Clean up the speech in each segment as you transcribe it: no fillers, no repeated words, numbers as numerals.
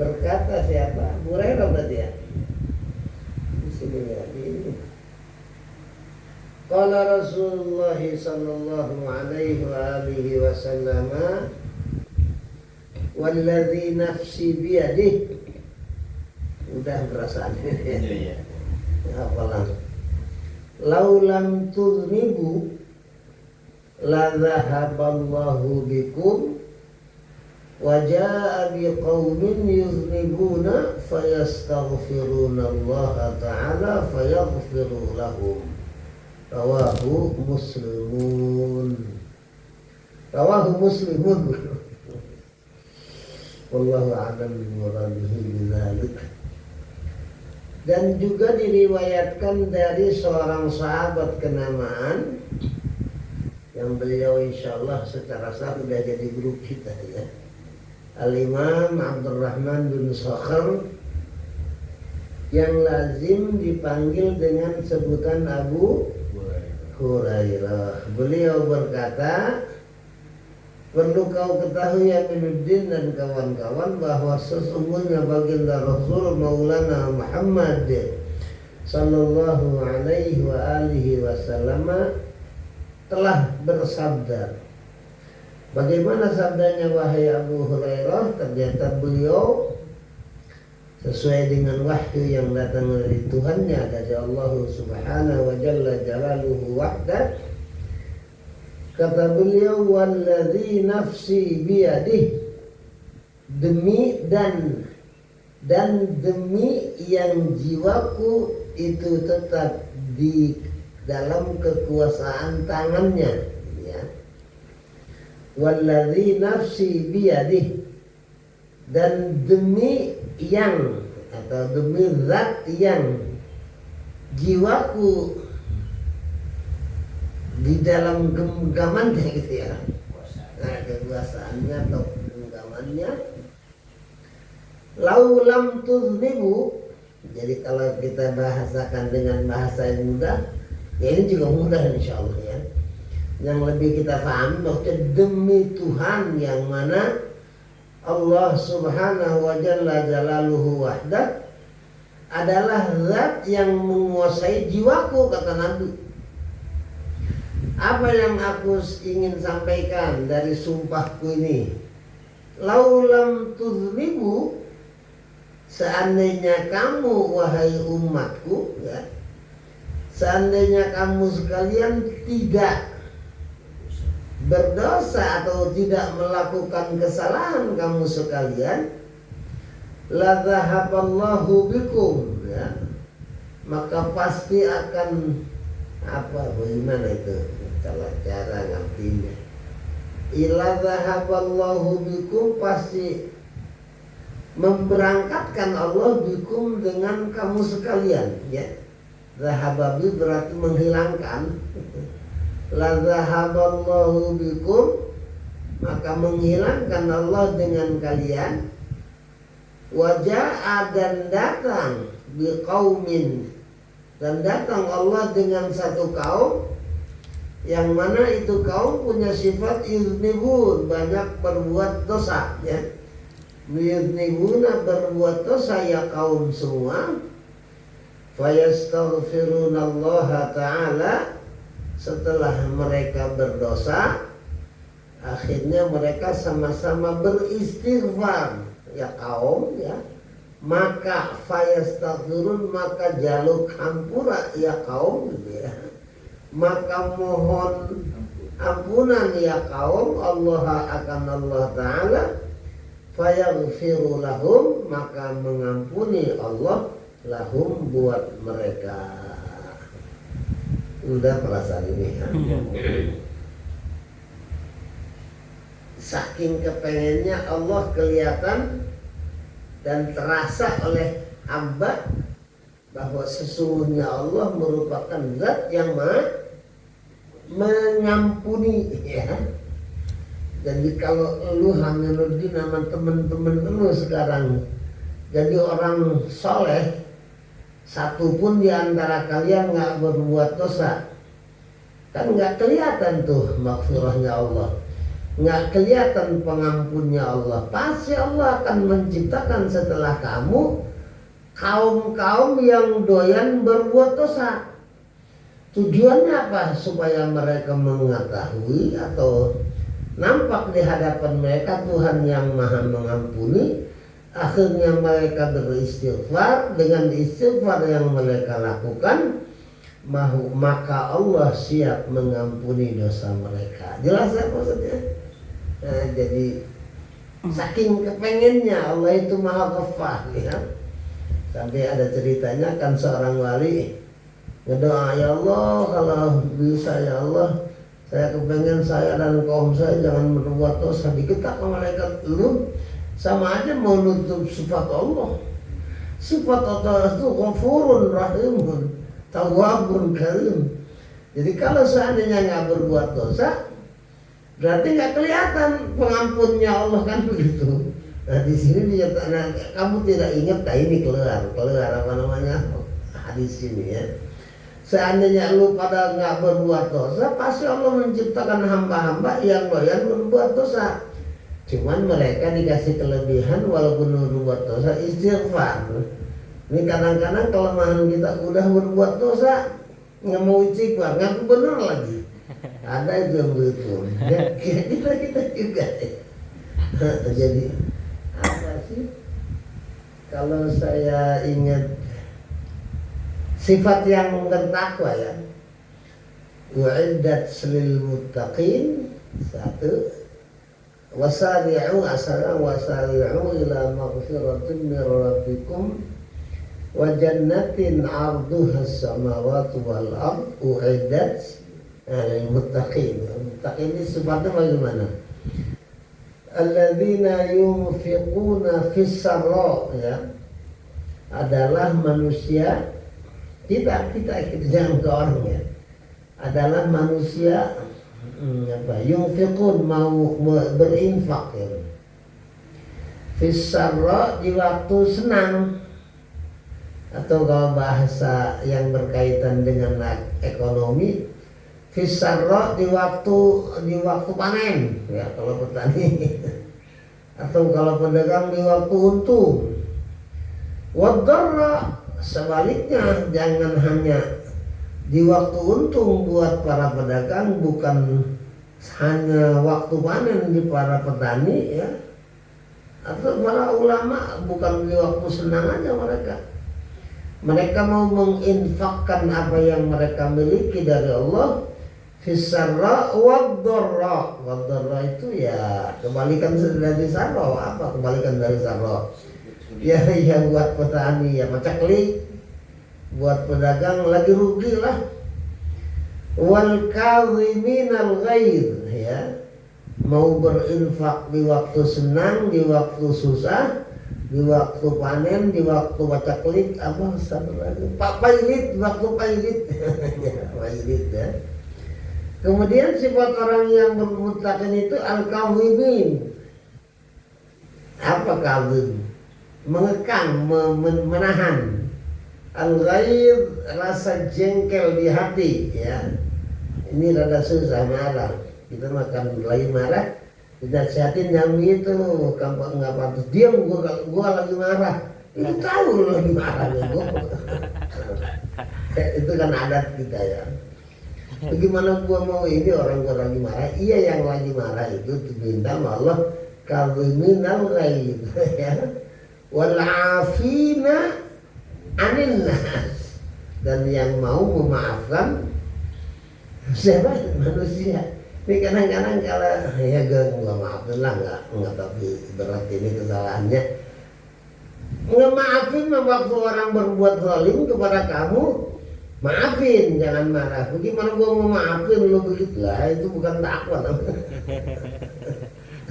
Berkata siapa? Abu Hurairah berarti ya. Di sini ya, di ini. Qala Rasulullah sallallahu alaihi wa alihi wasallam, walladzi nafsi biyadihi. Udah perasaan ini. Apalah. Laulam tuznibu la dhahaballahu bikum wa jaa'a biqaumin yuznibuna fayastaghfiruna Allah ta'ala fayaghfiru lahum. Rawahu Muslimun. Wallahu a'lam bimuradihi bidzalik. Dan juga diriwayatkan dari seorang sahabat kenamaan yang beliau insyaallah secara sah sudah jadi guru kita ya. Al-Imam Abdurrahman bin Sakhar yang lazim dipanggil dengan sebutan Abu Hurairah. Beliau berkata, perlu kau ketahui ya Aminuddin dan kawan-kawan bahwa sesungguhnya baginda Rasul Maulana Muhammad sallallahu alaihi wa alihi wasallam telah bersabda. Bagaimana sabdanya wahai Abu Hurairah? Ternyata beliau sesuai dengan wahyu yang datang dari Tuhannya, dari Allah Subhanahu wa Jalla Jalaluhu wahdah. Kata beliau, walladzi nafsi biyadihi, demi dan demi yang jiwaku itu tetap di dalam kekuasaan tangannya ya. Walladzi nafsi biyadihi, dan demi yang atau demi zat yang jiwaku di dalam genggamannya gitu ya. Nah, kekuasaannya atau genggamannya. Laulam tuznibu, jadi kalau kita bahasakan dengan bahasa yang mudah, ya ini juga mudah insyaallah ya. Yang lebih kita paham bahwa demi Tuhan yang mana Allah Subhanahu wa Jalla Jalaluhu wahdah adalah zat yang menguasai jiwaku, kata Nabi. Apa yang aku ingin sampaikan dari sumpahku ini? Laulam tuzlibu, seandainya kamu wahai umatku ya, seandainya kamu sekalian tidak berdosa atau tidak melakukan kesalahan kamu sekalian, la dhahaballahu bikum ya, maka pasti akan bagaimana itu cara ngertinya, ila dhahaballahu bikum, pasti memberangkatkan Allah bikum dengan kamu sekalian ya. Dhahababi berarti menghilangkan. La dhahaballahu bikum, maka menghilangkan Allah dengan kalian. Waja'a, dan datang biqaumin, dan datang Allah dengan satu kaum yang mana itu kaum punya sifat yuznibun, banyak berbuat dosa ya. Yuznibuna, berbuat dosa ya kaum semua. Fayastaghfirunallaha ta'ala, setelah mereka berdosa akhirnya mereka sama-sama beristighfar ya kaum ya, maka fayastaghfirun, maka jaluk hampura ya kaum gitu ya, maka mohon ampunan ya kaum Allah akan Allah Ta'ala. Fayaghfiru lahum, maka mengampuni Allah lahum buat mereka. Udah perasaan ini ya. Saking kepengennya Allah kelihatan dan terasa oleh hamba bahwa sesungguhnya Allah merupakan zat yang mengampuni ya. Jadi kalau lu Aminuddin sama temen-temen lu sekarang jadi orang soleh, satu pun di antara kalian nggak berbuat dosa, kan nggak kelihatan tuh maghfirahnya Allah. nggak kelihatan pengampunnya Allah, pasti Allah akan menciptakan setelah kamu kaum-kaum yang doyan berbuat dosa. Tujuannya apa? Supaya mereka mengetahui atau nampak di hadapan mereka Tuhan yang maha mengampuni. Akhirnya mereka beristighfar. Dengan istighfar yang mereka lakukan, maka Allah siap mengampuni dosa mereka. Jelas ya maksudnya? Nah, jadi saking kepengennya Allah itu maha ghafar, ya. Sampai ada ceritanya kan seorang wali ngedoa, ya Allah kalau bisa ya Allah, saya kepengen saya dan kaum saya jangan berbuat dosa. Diketak malaikat, lu sama aja mau nutup sifat Allah. Sifat Allah itu ghafurun rahimun, tawwabun karim. Jadi kalau seandainya nggak berbuat dosa, berarti nggak kelihatan pengampunnya Allah, kan begitu. Nah di sini dinyatakan, kamu tidak ingat, nah ini keluar apa namanya hadis ini ya. Seandainya lu pada nggak berbuat dosa, pasti Allah menciptakan hamba-hamba yang doyan berbuat dosa. Cuman mereka dikasih kelebihan walaupun berbuat dosa, istighfar. Ini kadang-kadang kelemahan kita, udah berbuat dosa nggak mau istighfar, ngaku bener lagi. Ada itu yang begitu. Ya, kita juga. Jadi apa sih? Kalau saya ingat sifat yang bertakwa ya, wa'iddat lil muttaqin, satu, wasari'u ila maghfiratin min rabbikum wa jannatin 'arduha as-samawati wal ard u'iddat lil muttaqin. Muttaqin ini sifatnya bagaimana? Alladzina yunfiquna fis sarra, ya, adalah manusia kita jangan ke orang ya, adalah manusia yunfiqun, mau berinfak ya. Fis sarra di waktu senang, atau kalau bahasa yang berkaitan dengan ekonomi, fis sarra di waktu panen ya kalau petani, atau kalau pedagang di waktu untung. Wadarra sebaliknya, jangan hanya di waktu untung buat para pedagang, bukan hanya waktu panen di para petani ya, atau para ulama bukan di waktu senang aja mereka mau menginfakkan apa yang mereka miliki dari Allah. Fisarra waddarra, waddarra itu ya kebalikan dari sarra. Apa kebalikan dari sarra? Ya buat petani ya macaklik, buat pedagang lagi rugi lah. Wal kadhiminal ghaidh, ya, mau berinfak di waktu senang, di waktu susah, di waktu panen, di waktu macaklik, apa satu lagi, pailit, waktu pailit. Ya, pailit ya. Kemudian sifat orang yang bermuttaqin itu al-kadhimin. Apa kadhim? Mengekang, menahan. Al-ghaidh, rasa jengkel di hati ya. Ini rada susah marah. Kita makan lagi marah, kita sehatin yang itu, kamu nggak pantas diam, gua lagi marah. Itu tahu lagi marah gua. Itu kan adat kita ya. Bagaimana gua mau ini orang lagi marah? Iya, yang lagi marah itu diminta sama Allah kadhiminal ghaidh ya, wal 'afina 'anil nas, dan yang mau memaafkan siapa? Manusia. Ini kadang-kadang kalau ya gua maafin lah, nggak tapi berat ini kesalahannya. Nggak maafin waktu orang berbuat zalim kepada kamu, maafin, jangan marah. Bagaimana gua mau maafin lu begitu lah? Itu bukan takwa.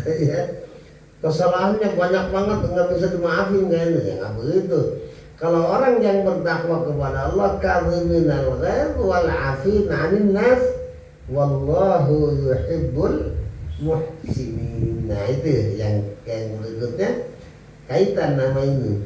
Ya, kesalahannya banyak banget, nggak bisa dimaafin kayaknya. Ya nggak begitu. Kalau orang yang bertakwa kepada Allah, kadhiminal ghaidh wal 'afina 'anil nas, wallahu yuhibbul muhsinin. Nah itu yang berikutnya kaitan nama ini.